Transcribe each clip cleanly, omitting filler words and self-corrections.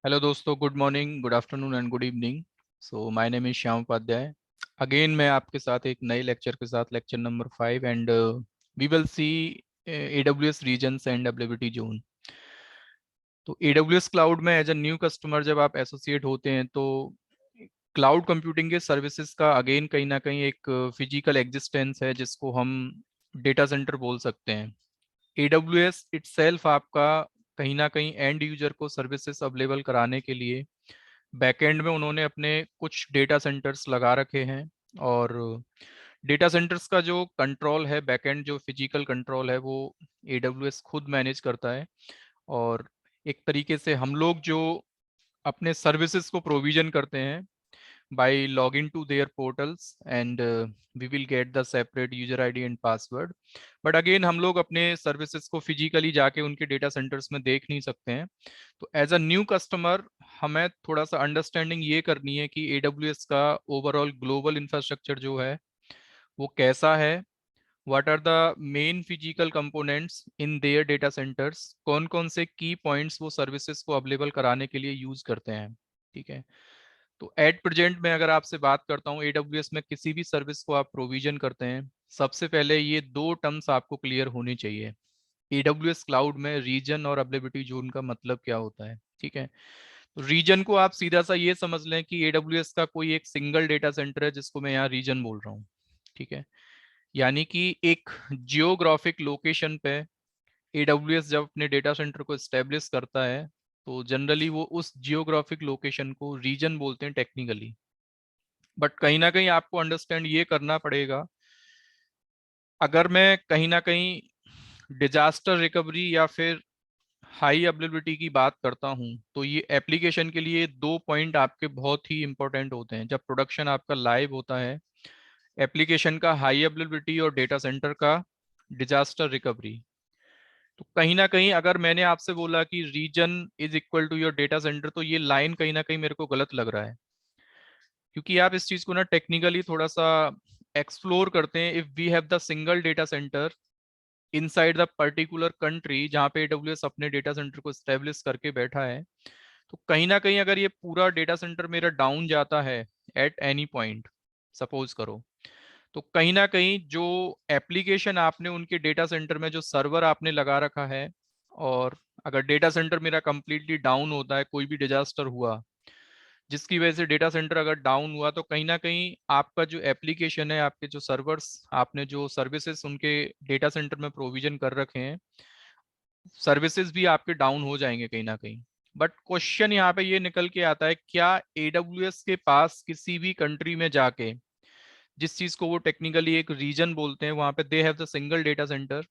Hello दोस्तों, good morning, good afternoon and good evening. So my name is Shyam Upadhyay. Again मैं आपके साथ एक नए लेक्चर के साथ, lecture number 5, and we will see AWS regions and availability zone. तो AWS क्लाउड में एज अ न्यू कस्टमर जब आप एसोसिएट होते हैं तो क्लाउड कंप्यूटिंग के सर्विसेज का अगेन कहीं ना कहीं एक फिजिकल एग्जिस्टेंस है जिसको हम डेटा सेंटर बोल सकते हैं। AWS इटसेल्फ आपका कहीं ना कहीं एंड यूजर को सर्विसेज अवेलेबल कराने के लिए बैकएंड में उन्होंने अपने कुछ डेटा सेंटर्स लगा रखे हैं। और डेटा सेंटर्स का जो कंट्रोल है, बैकएंड जो फिजिकल कंट्रोल है, वो AWS खुद मैनेज करता है। और एक तरीके से हम लोग जो अपने सर्विसेज को प्रोविजन करते हैं by logging to their portals, and we will get the separate user ID and password. But again हम लोग अपने सर्विसेज को फिजिकली जाके उनके डेटा सेंटर्स में देख नहीं सकते हैं। तो एज अ न्यू कस्टमर हमें थोड़ा सा अंडरस्टैंडिंग ये करनी है कि AWS का ओवरऑल ग्लोबल इंफ्रास्ट्रक्चर जो है वो कैसा है, what are the main physical components in their data centres, कौन कौन से की पॉइंट्स वो सर्विसेज को अवेलेबल कराने के लिए यूज करते हैं। ठीक है। तो एट प्रेजेंट में अगर आपसे बात करता हूँ, AWS में किसी भी सर्विस को आप प्रोविजन करते हैं, सबसे पहले ये दो टर्म्स आपको क्लियर होनी चाहिए। AWS क्लाउड में रीजन और अवेलेबिलिटी जोन का मतलब क्या होता है। ठीक है। तो रीजन को आप सीधा सा ये समझ लें कि AWS का कोई एक सिंगल डेटा सेंटर है जिसको मैं यहाँ रीजन बोल रहा हूँ। ठीक है। यानी कि एक जियोग्राफिक लोकेशन पे AWS जब अपने डेटा सेंटर को स्टेब्लिश करता है तो जनरली वो उस जियोग्राफिक लोकेशन को रीजन बोलते हैं टेक्निकली। बट कहीं ना कहीं आपको अंडरस्टैंड ये करना पड़ेगा, अगर मैं कहीं ना कहीं डिजास्टर रिकवरी या फिर हाई अवेलेबिलिटी की बात करता हूं तो ये एप्लीकेशन के लिए दो पॉइंट आपके बहुत ही इंपॉर्टेंट होते हैं जब प्रोडक्शन आपका लाइव होता है। एप्लीकेशन का हाई अवेलेबिलिटी और डेटा सेंटर का डिजास्टर रिकवरी। तो कहीं ना कहीं अगर मैंने आपसे बोला कि region is equal to your data centre तो ये लाइन कहीं ना कहीं मेरे को गलत लग रहा है, क्योंकि आप इस चीज को ना टेक्निकली थोड़ा सा एक्सप्लोर करते हैं। If we have the single data centre inside the particular country जहाँ पे AWS अपने डेटा सेंटर को स्टेब्लिश करके बैठा है, तो कहीं ना कहीं अगर ये पूरा डेटा सेंटर मेरा डाउन जाता है एट एनी पॉइंट, सपोज करो, तो कहीं ना कहीं जो एप्लीकेशन आपने उनके डेटा सेंटर में जो सर्वर आपने लगा रखा है, और अगर डेटा सेंटर मेरा कंप्लीटली डाउन होता है, कोई भी डिजास्टर हुआ जिसकी वजह से डेटा सेंटर अगर डाउन हुआ, तो कहीं ना कहीं आपका जो एप्लीकेशन है, आपके जो सर्वर्स, आपने जो सर्विसेज उनके डेटा सेंटर में प्रोविजन कर रखे हैं, सर्विसेज भी आपके डाउन हो जाएंगे कहीं ना कहीं। बट क्वेश्चन यहाँ पे ये निकल के आता है, क्या AWS के पास किसी भी कंट्री में जाके, जिस चीज को वो टेक्निकली एक रीजन बोलते हैं, वहां पे दे have the single data centre,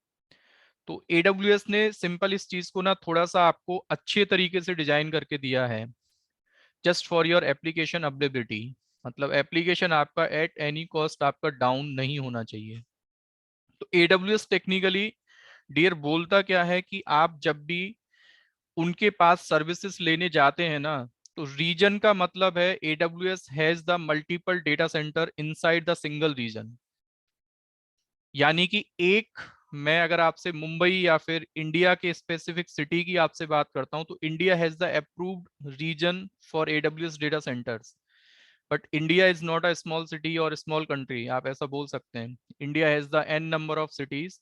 तो AWS ने सिंपल इस चीज को ना थोड़ा सा आपको अच्छे तरीके से डिजाइन करके दिया है just for your application availability. मतलब एप्लीकेशन आपका एट एनी कॉस्ट आपका डाउन नहीं होना चाहिए। तो AWS टेक्निकली डियर बोलता क्या है कि आप जब भी उनके पास सर्विसेज लेने जाते हैं ना, तो रीजन का मतलब है AWS has the multiple data centre inside the single region. यानी कि एक, मैं अगर आपसे मुंबई या फिर इंडिया के स्पेसिफिक सिटी की आपसे बात करता हूं, तो India has the approved region for AWS data centres. But India is not a small city और स्मॉल कंट्री, आप ऐसा बोल सकते हैं। India has the n number of cities.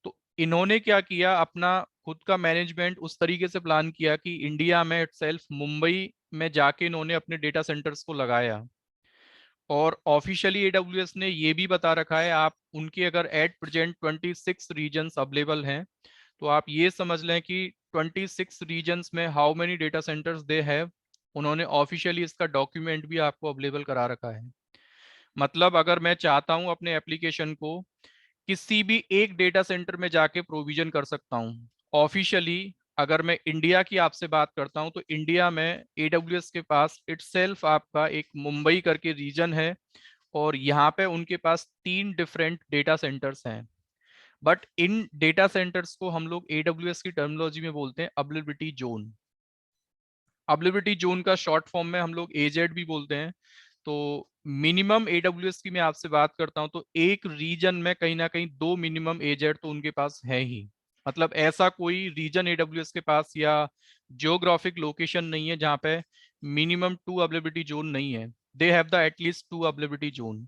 तो इन्होंने क्या किया, अपना खुद का मैनेजमेंट उस तरीके से प्लान किया कि इंडिया में इटसेल्फ मुंबई में जाके इन्होंने अपने डेटा सेंटर्स को लगाया। और ऑफिशियली AWS ने ये भी बता रखा है, आप उनके अगर एट प्रेजेंट 26 रीजन्स अवेलेबल हैं, तो आप ये समझ लें कि 26 रीजन्स में how many data centres they have. उन्होंने ऑफिशियली इसका डॉक्यूमेंट भी आपको अवेलेबल करा रखा है। मतलब अगर मैं चाहता हूं अपने एप्लीकेशन को किसी भी एक डेटा सेंटर में जाके प्रोविजन कर सकता हूं ऑफिशियली। अगर मैं इंडिया की आपसे बात करता हूं, तो इंडिया में AWS के पास इटसेल्फ आपका एक मुंबई करके रीजन है, और यहाँ पे उनके पास 3 डिफरेंट डेटा सेंटर्स हैं। बट इन डेटा सेंटर्स को हम लोग AWS की टर्मिनोलॉजी में बोलते हैं अवेलेबिलिटी जोन। अवेलेबिलिटी जोन का शॉर्ट फॉर्म में हम लोग AZ भी बोलते हैं। तो मिनिमम AWS की मैं आपसे बात करता हूं, तो एक रीजन में कहीं ना कहीं दो मिनिमम AZ तो उनके पास है ही। मतलब ऐसा कोई रीजन AWS के पास या जियोग्राफिक लोकेशन नहीं है जहाँ पे मिनिमम 2 अवेलेबिलिटी जोन नहीं है, दे have the at least 2 availability zone.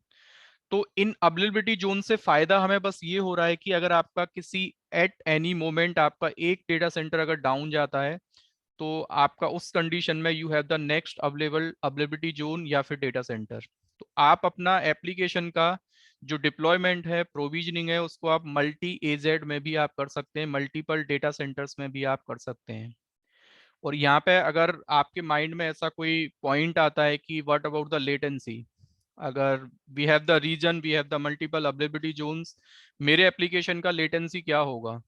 तो इन अवेलेबिलिटी जोन से फायदा हमें बस ये हो रहा है कि अगर आपका किसी एट एनी मोमेंट आपका एक डेटा सेंटर अगर डाउन जाता है, तो आपका उस कंडीशन में you have the next available availability zone या फिर डेटा सेंटर। तो आप अपना एप्लीकेशन का जो डिप्लॉयमेंट है, प्रोविजनिंग है, उसको आप मल्टी एजेड में भी आप कर सकते हैं, मल्टीपल डेटा सेंटर्स में भी आप कर सकते हैं। और यहाँ पे अगर आपके माइंड में ऐसा कोई पॉइंट आता है कि व्हाट अबाउट द लेटेंसी, अगर we have the region, we have the multiple availability zones, मेरे एप्लीकेशन का लेटेंसी क्या होगा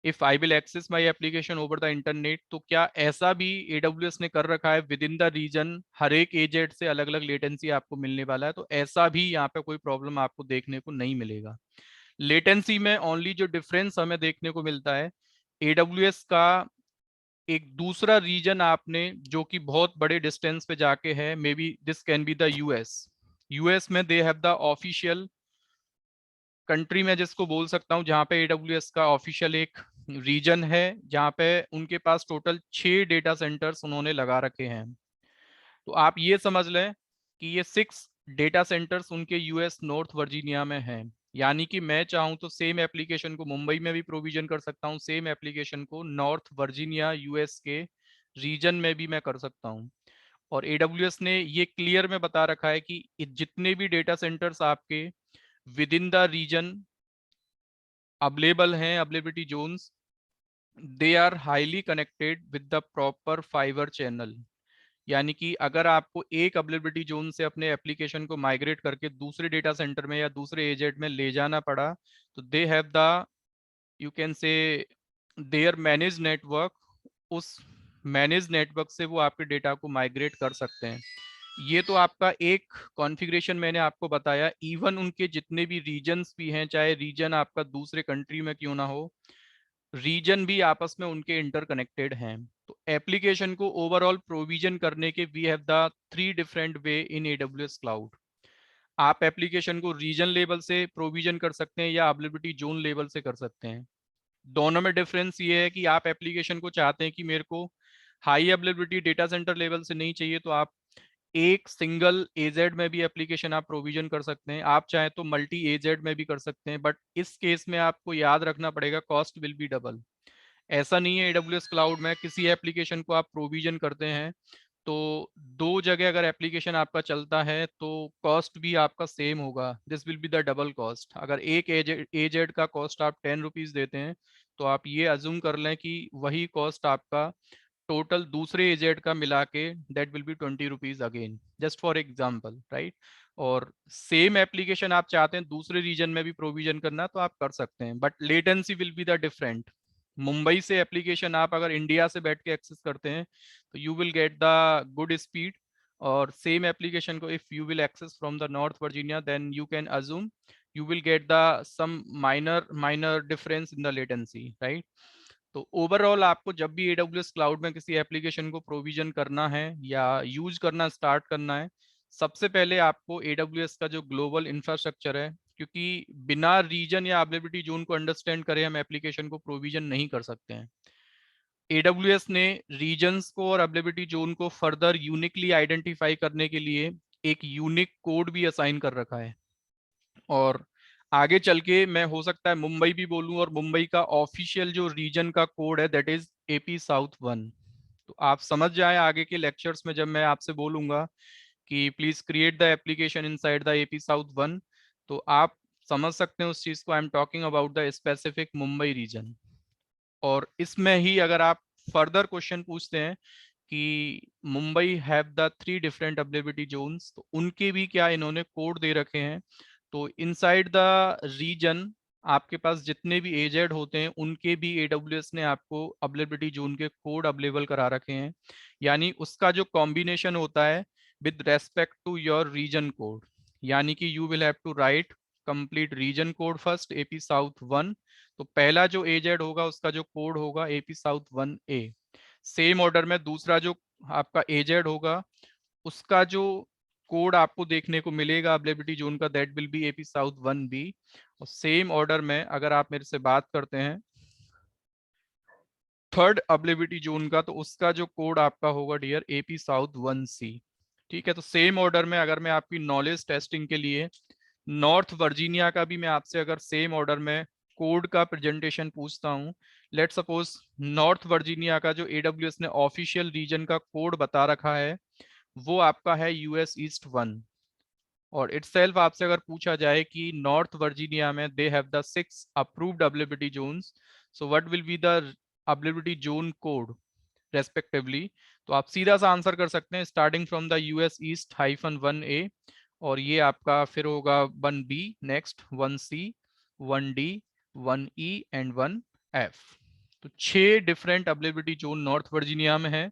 if I will access my application over the internet? तो क्या ऐसा भी AWS ने कर रखा है विद इन द रीजन, हर एक एजेंट से अलग अलग लेटेंसी आपको मिलने वाला है? तो ऐसा भी यहाँ पे कोई प्रॉब्लम आपको देखने को नहीं मिलेगा। लेटेंसी में ओनली जो डिफरेंस हमें देखने को मिलता है, AWS का एक दूसरा रीजन आपने जो कि बहुत बड़े डिस्टेंस पे जाके है, may be this can be the US में they have the official country में जिसको बोल सकता हूँ जहाँ पे AWS का ऑफिशियल एक रीजन है, जहाँ पे उनके पास टोटल 6 डेटा सेंटर्स उन्होंने लगा रखे हैं। तो आप ये समझ लें कि ये 6 डेटा सेंटर्स उनके यूएस नॉर्थ वर्जीनिया में हैं। यानी कि मैं चाहूँ तो सेम एप्लीकेशन को मुंबई में भी प्रोविजन कर सकता हूँ, सेम एप्लीकेशन को नॉर्थ वर्जीनिया यूएस के रीजन में भी मैं कर सकता हूँ। और AWS ने ये क्लियर में बता रखा है कि जितने भी डेटा सेंटर्स आपके within the region available हैं, availability zones, they are highly connected with the proper fibre channel. यानी कि अगर आपको एक अवेलेबिलिटी जोन से अपने एप्लीकेशन को माइग्रेट करके दूसरे डेटा सेंटर में या दूसरे एजेंट में ले जाना पड़ा, तो they have the, you can say, their manage network, उस मैनेज नेटवर्क से वो आपके डेटा को माइग्रेट कर सकते हैं। ये तो आपका एक कॉन्फ़िगरेशन मैंने आपको बताया। इवन उनके जितने भी रीजन्स भी हैं, चाहे रीजन आपका दूसरे कंट्री में क्यों ना हो, रीजन भी आपस में उनके इंटरकनेक्टेड हैं। तो एप्लीकेशन को ओवरऑल प्रोविजन करने के we have the 3 different way in AWS cloud. आप एप्लीकेशन को रीजन लेवल से प्रोविजन कर सकते हैं या अवेलेबिलिटी जोन लेवल से कर सकते हैं। दोनों में डिफरेंस ये है कि आप एप्लीकेशन को चाहते हैं कि मेरे को high availability data centre level से नहीं चाहिए, तो आप एक सिंगल एजेड में भी एप्लीकेशन आप प्रोविजन कर सकते हैं। आप चाहें तो मल्टी एजेड में भी कर सकते हैं, बट इस केस में आपको याद रखना पड़ेगा कॉस्ट विल बी डबल। ऐसा नहीं है AWS क्लाउड में किसी एप्लीकेशन को आप प्रोविजन करते हैं तो दो जगह अगर एप्लीकेशन आपका चलता है तो कॉस्ट भी आपका सेम होगा, this will be the double cost. अगर एक एजेड का कॉस्ट आप 10 रुपीज देते हैं, तो आप ये अज्यूम कर लें कि वही कॉस्ट आपका टोटल दूसरे एजेड का मिला के that will B 20 rupees again, just for example, right. और सेम एप्लीकेशन आप चाहते हैं दूसरे रीजन में भी प्रोविजन करना तो आप कर सकते हैं, but latency will be the different. Mumbai से एप्लीकेशन आप अगर इंडिया से बैठ के एक्सेस करते हैं तो you will get the good speed, और सेम एप्लीकेशन को if you will access from the north Virginia then you can assume you will get the some minor difference in the latency, right? तो overall आपको जब भी AWS cloud में किसी application को provision करना है या यूज करना स्टार्ट करना है, सबसे पहले आपको AWS का जो ग्लोबल इंफ्रास्ट्रक्चर है, क्योंकि बिना रीजन या अवेलेबिलिटी जोन को अंडरस्टैंड करे हम एप्लीकेशन को प्रोविजन नहीं कर सकते हैं। AWS ने रीजन्स को और अवेलेबिलिटी जोन को फर्दर यूनिकली आइडेंटिफाई करने के लिए एक यूनिक कोड भी असाइन कर रखा है। और आगे चल के मैं हो सकता है मुंबई भी बोलूं, और मुंबई का ऑफिशियल जो रीजन का कोड है दैट इज AP साउथ 1। तो आप समझ जाएं आगे के लेक्चर्स में जब मैं आपसे बोलूंगा कि please create the application inside the AP south 1, तो आप समझ सकते हैं उस चीज को। I am talking about the specific Mumbai region. और इसमें ही अगर आप फर्दर क्वेश्चन पूछते हैं कि Mumbai have the 3 different availability zones, तो उनके भी क्या इन्होंने कोड दे रखे हैं। तो इनसाइड द रीजन आपके पास जितने भी एजेड होते हैं उनके भी AWS ने आपको अवेलेबिलिटी जोन के कोड अवेलेबल करा रखे हैं। यानी उसका जो कॉम्बिनेशन होता है with respect to your region code, यानी कि you will have to write complete region code first AP south 1। तो पहला जो एजेड होगा उसका जो कोड होगा AP south 1A। Same order में दूसरा जो आपका एजेड होगा उसका जो कोड आपको देखने को मिलेगा अवेलेबिलिटी जोन का that will B AP south 1B। और सेम ऑर्डर में अगर आप मेरे से बात करते हैं थर्ड अवेलेबिलिटी जोन का, तो उसका जो कोड आपका होगा डियर AP साउथ 1C। ठीक है, तो सेम ऑर्डर में अगर मैं आपकी नॉलेज टेस्टिंग के लिए नॉर्थ वर्जीनिया का भी मैं आपसे अगर सेम ऑर्डर में कोड का प्रेजेंटेशन पूछता हूँ, लेट सपोज नॉर्थ वर्जीनिया का जो AWS ने ऑफिशियल रीजन का कोड बता रखा है वो आपका है US ईस्ट 1। और इटसेल्फ आपसे अगर पूछा जाए कि नॉर्थ वर्जीनिया में they have the 6 approved availability zones, so what will be the availability zone code respectively, तो आप सीधा सा आंसर कर सकते हैं starting from the US east -1A, और ये आपका फिर होगा 1B, next 1C, 1D, 1E and 1F। तो 6 different availability zone north Virginia में है।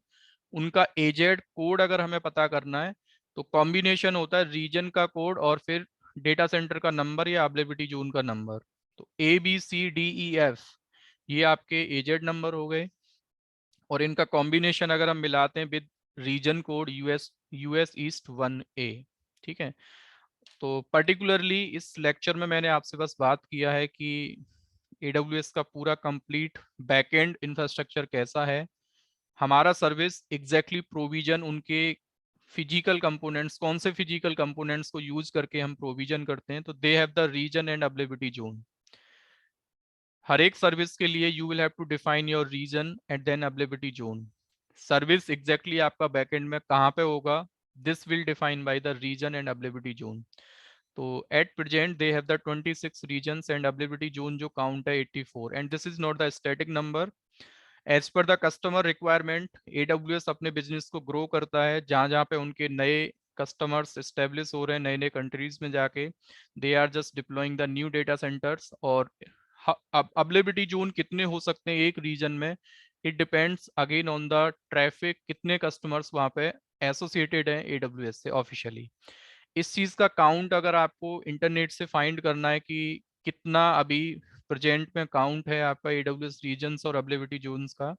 उनका एजेड कोड अगर हमें पता करना है तो कॉम्बिनेशन होता है रीजन का कोड और फिर डेटा सेंटर का नंबर या अवेलेबिलिटी जोन का नंबर। तो ABCDEF ये आपके एजेड नंबर हो गए, और इनका कॉम्बिनेशन अगर हम मिलाते हैं with region code US east 1A। ठीक है, तो पर्टिकुलरली इस लेक्चर में मैंने आपसे बस बात किया है कि AWS का पूरा कंप्लीट बैकएंड इंफ्रास्ट्रक्चर कैसा है, हमारा सर्विस एग्जैक्टली प्रोविजन उनके फिजिकल कंपोनेंट्स, कौन से फिजिकल कंपोनेंट्स को यूज करके हम प्रोविजन करते हैं। तो they have the region and availability zone. हर एक सर्विस के लिए you will have to define your region and then availability zone. Service exactly आपका बैकएंड में कहाँ पे होगा, this will define by the region and availability zone. तो at present they have the 26 regions and availability zone जो count है 84, and this is not the static number. As per the customer requirement AWS अपने business को grow करता है, जहां जहां पे उनके नए कस्टमर्स स्टेब्लिश हो रहे हैं नए नए कंट्रीज में जाके, they are just deploying the new data centres. और अवेलेबिलिटी जोन कितने हो सकते हैं एक रीजन में, it depends again on the traffic, कितने कस्टमर्स वहां पे एसोसिएटेड हैं AWS से ऑफिशियली। इस चीज का काउंट अगर आपको इंटरनेट से फाइंड करना है कि कितना अभी प्रेजेंट में काउंट है आपका AWS रीजन्स और अवेलेबिलिटी जोन्स का,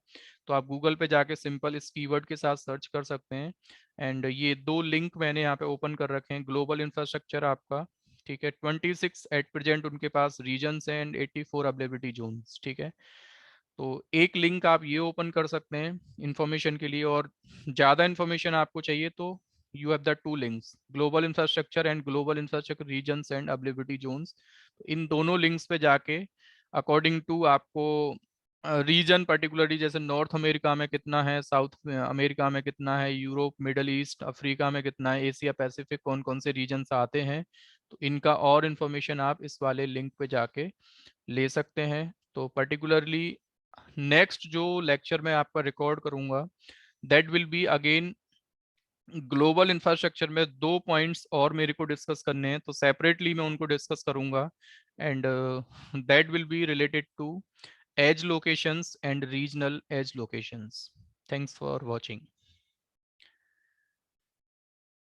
तो आप गूगल पे जाके सिंपल इस कीवर्ड के साथ सर्च कर सकते हैं। एंड ये दो लिंक मैंने यहाँ पे ओपन कर रखे हैं। ग्लोबल इंफ्रास्ट्रक्चर आपका, ठीक है, 26 एट प्रेजेंट उनके पास रीजन्स एंड 84 अवेलेबिलिटी जोन्स। ठीक है, तो एक लिंक आप ये ओपन कर सकते हैं इंफॉर्मेशन के लिए, और ज़्यादा इंफॉर्मेशन आपको चाहिए तो you have the two links, global infrastructure and global infrastructure regions and availability zones. इन दोनों लिंक्स पे जाके अकॉर्डिंग टू आपको रीजन पर्टिकुलरली जैसे नॉर्थ अमेरिका में कितना है, साउथ अमेरिका में कितना है, यूरोप, मिडल ईस्ट, अफ्रीका में कितना है, एशिया पैसिफिक कौन कौन से रीजन्स आते हैं, तो इनका और इन्फॉर्मेशन आप इस वाले लिंक पे जाके ले सकते हैं। तो पर्टिकुलरली नेक्स्ट जो लेक्चर मैं आपका रिकॉर्ड करूंगा that will be again global infrastructure में 2 पॉइंट्स और मेरे को डिस्कस करने हैं, तो सेपरेटली मैं उनको डिस्कस करूंगा। And that will be related to edge locations and regional edge locations. Thanks for watching.